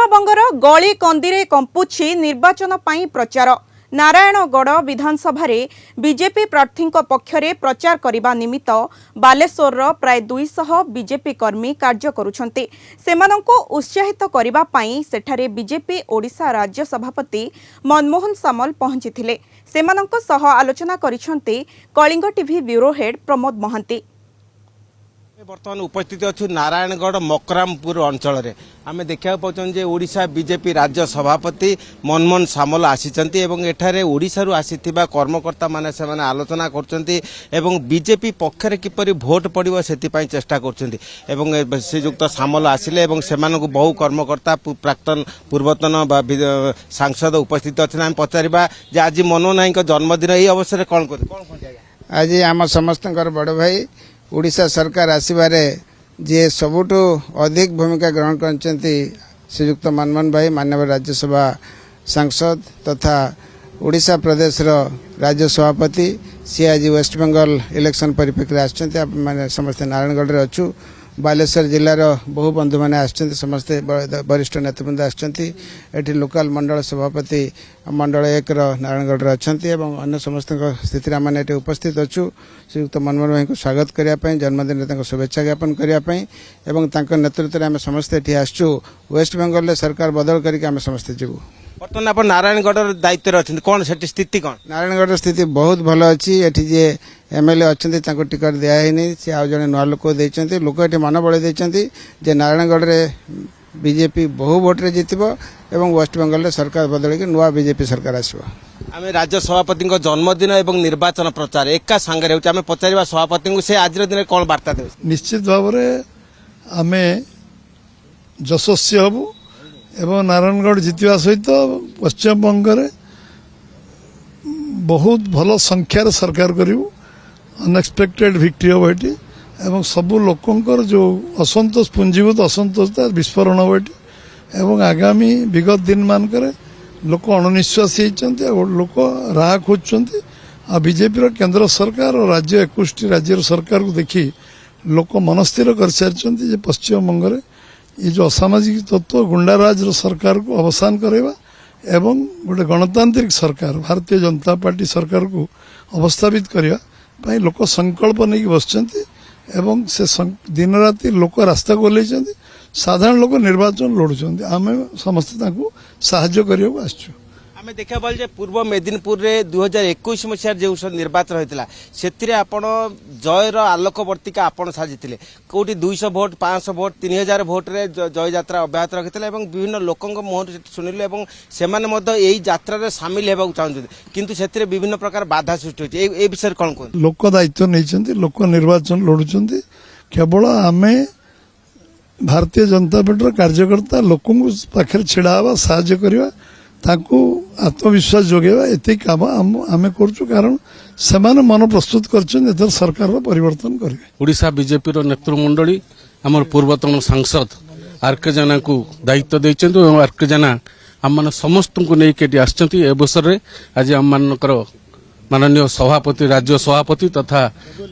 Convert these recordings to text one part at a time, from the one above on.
पश्चिमबंगर गली कंदीरे कंपुछि निर्वाचन पई प्रचार। नारायणगढ़ विधानसभा बीजेपी प्रार्थी पक्षरे प्रचार करने निमित्त बालेश्वर प्राय 200 बीजेपी कर्मी कार्य करुछन्ति। सेमानंको उत्साहित करबा पई सेठारे बीजेपी ओडिशा राज्य सभापति मनमोहन सामल पहुंचिथिले। सेमानंको सह आलोचना करिछन्ति Kalinga TV bureau head Pramod Mohanty. बर्तमान उपस्थित अच्छु नारायणगढ़ मकरामपुर अंचल रे आमे देखा पाउछन जे ओडिशा बीजेपी राज्य सभापति मनमोहन सामल आसीचंती एवं एठारे ओडिशा रु आसीथिबा कर्मकर्ता माने सेमाने आलोचना करचंती एवं बीजेपी पक्षरे किपरि भोट पड़िबो सेति पई चेष्टा करचंती एवं श्रीयुक्त सामल आसिले एवं सेमानकु बहु कर्मकर्ता प्राक्तन पूर्वतन सांसद उपस्थित अछन। हम पचारिबा जे आज मनमोहन नायक जन्मदिन एई अवसर कोन आज आम समस्त बड़ भाई ओडिशा सरकार आसबारे जे सबुठु अधिक भूमिका ग्रहण करछंती श्रीयुक्त मनमोहन भाई माननीय राज्यसभा सांसद तथा ओडिशा प्रदेश राज्य सभापति सी आज वेस्ट बेंगल इलेक्शन परिप्रेक्षी आछंती। माने समस्त नारायणगढ़ रे अछु। बालेश्वर जिलार बहु बंधु मैंने आछंती, समस्ते वरिष्ठ नेतृवृंद आछंती। एठी लोकल मंडल सभापति मंडल 1 नारायणगढ़ रे अछंती एवं अन्य समस्त स्थिति आम एठी उपस्थित अच्छु। श्रीयुक्त मनमोहन भाई को स्वागत करने जन्मदिन शुभेच्छा ज्ञापन करने एवं नेतृत्व में आम समस्ते एठी आछू। वेस्ट बेंगल सरकार बदल करके आम समस्ते जीवु। बर्तमान आप नारायणगढ़ दायित्व अच्छे कौन से स्थिति कौन? नारायणगढ़ स्थिति बहुत भल अच्छी। एठी जे एमएलए अच्छा टिकट दिखाई सी आज जड़े नुआ लोक देते लोक ये मन बड़े जे नारायणगढ़ रे बीजेपी बहु भोट्रे जीतब एवं वेस्ट बेंगल सरकार बदल के नुआ बीजेपी सरकार आसो। आम राज्य सभापति जन्मदिन एवं निर्वाचन प्रचार एका सांगे आम पचार सभापति से आज दिन कौन वार्ता दे? निश्चित भाव आम यशस्वी हबु एवं नारायणगढ़ जीतवा सहित पश्चिमबंग बहुत भल संख्यार सरकार करूँ। अनएक्सपेक्टेड विक्ट्री हम ये एवं सबू लोकंकर जो असंतोष पुंजीभूत असंतोष विस्फोरण हम ये एवं आगामी विगत दिन मानक लोक अणनिश्वासी होती लोक राह खोजुंट। आ बीजेपी केंद्र सरकार और राज्य 21 राज्य सरकार को देखी लोक मनस्थिर कर सारी पश्चिमबंग ये जो असामाजिक तत्व गुंडाराज सरकार को अवसान करवा एवं गोटे गणतांत्रिक सरकार भारतीय जनता पार्टी सरकार को अवस्थापित करने लोक संकल्प नहीं बसचंती एवं से दिन राति लोक रास्ता को ओह्लैचंती। साधारण लोक निर्वाचन लड़ुचंती। आम समस्त साहाय्य करने को आसचु। आम देखा पाल पूर्व मेदिनीपुर रे 2021 मसीह जो निर्वाचन होता से आपण जयर आलोकवर्तिका आपण साजिले कौटी 200 भोट 500 भोट 3000 भोट रे जय यात्रा अब्याहत रखी विभिन्न लोकों मुहर शुणिले यही यात्रा सामिल होगा चाहते किंतु से विभिन्न प्रकार बाधा सृष्टि होती विषय कौन कह? लोक दायित्व नहीं लोक निर्वाचन लड़ुंट केवल आम भारतीय जनता पार्टी कार्यकर्ता लोक पाखे छिड़ा हवा साहाय्य करवा ताकू आत्मविश्वास जोगेवा एति काम आमे करछु कारण सेमाने मन प्रस्तुत करछन एतर सरकार रो परिवर्तन करिवे। ओडिशा बीजेपी रो नेतृत्व मंडली हमर पूर्वतन सांसद आरके जना को दायित्व दैछन और आरके जना हम माने समस्त को नै केटी आछंती। ए अवसर रे आज हम मानकर माननीय सभापति राज्य सभापति तथा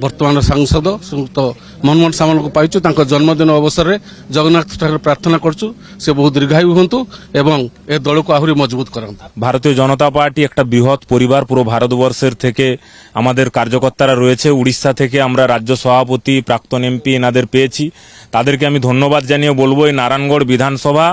वर्तमान सांसद श्रीयुक्त मनमोहन सामल को पाइछु। तांको जन्मदिन अवसर रे जगन्नाथ ठाकुर प्रार्थना करछु से बहुत दीर्घायु होंतु एवं ए दल को आहुरी मजबूत करन। भारतीय जनता पार्टी एक बृहत परिवार पुरो भारतवर्षेर थेके आमादेर कार्यकर्तारा रयेछे। उड़ीसा थेके आमरा राज्य सभापति प्राक्तन एमपी एनादेर पेয়েছি তাদেরকে আমি ধন্যবাদ জানিয়ে বলবো এই নারায়ণগড় বিধানসভা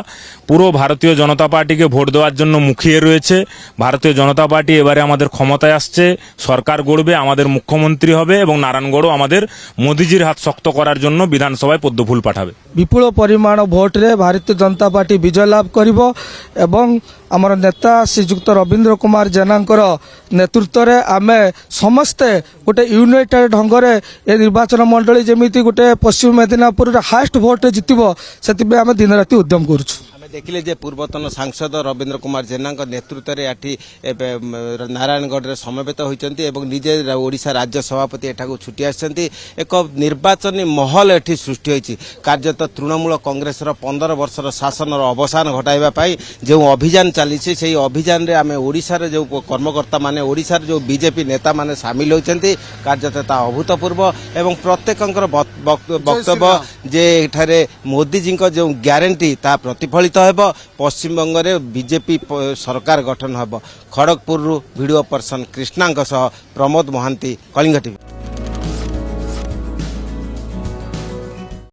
পুরো ভারতীয় জনতা পার্টিকে ভোট দেওয়ার জন্য মুখিয়ে রয়েছে। ভারতীয় জনতা পার্টি এবারে আমাদের ক্ষমতায় আসছে, সরকার গড়বে, আমাদের মুখ্যমন্ত্রী হবে এবং নারায়ণগড়ও আমাদের মোদিজির হাত শক্ত করার জন্য বিধানসভায় পদ্মফুল পাঠাবে। বিপুল পরিমাণ ভোটরে ভারতীয় জনতা পার্টি বিজয় লাভ করিব এবং আমার নেতা শ্রীযুক্ত রবীন্দ্র কুমার জেনাঙ্কর নেতৃত্বে আমি সমস্তে গোটে यूनाइटेड ढंगरे ए निर्वाचन मंडली जमीती गोटे पश्चिम मेदिनीपुर हाईएस्ट भोट जितब से आम दिन राति उद्यम करुँ। देखिले जे पूर्वतन सांसद रवींद्र कुमार जेना नेतृत्व में एटी नारायणगढ़ में समवेत होती निजे ओडिशा राज्य सभापति एठाकू छुटी आसछन्ती। एक निर्वाचन महल एटी सृष्टि होती कार्यत तृणमूल कांग्रेस 15 वर्षर शासन अवसान घटाइवाई जो अभियान चली से अभियान रे आम ओडिशार जो कर्मकर्ता माने ओडिशार जो बीजेपी नेता माने सामिल होती कार्यत अभूतपूर्व एवं प्रत्येक वक्तव्य जे एठारे मोदीजी जो ग्यारंटी ता प्रतिफलित ହେବ ପଶ୍ଚିମବଙ୍ଗରେ ବିଜେପି ସରକାର ଗଠନ ହେବ। ଖଡ଼ଗପୁରରୁ ଭିଡ଼ିଓ ପର୍ସନ କ୍ରିଷ୍ଣାଙ୍କ ସହ ପ୍ରମୋଦ ମହାନ୍ତି, କଳିଙ୍ଗ ଟିଭି।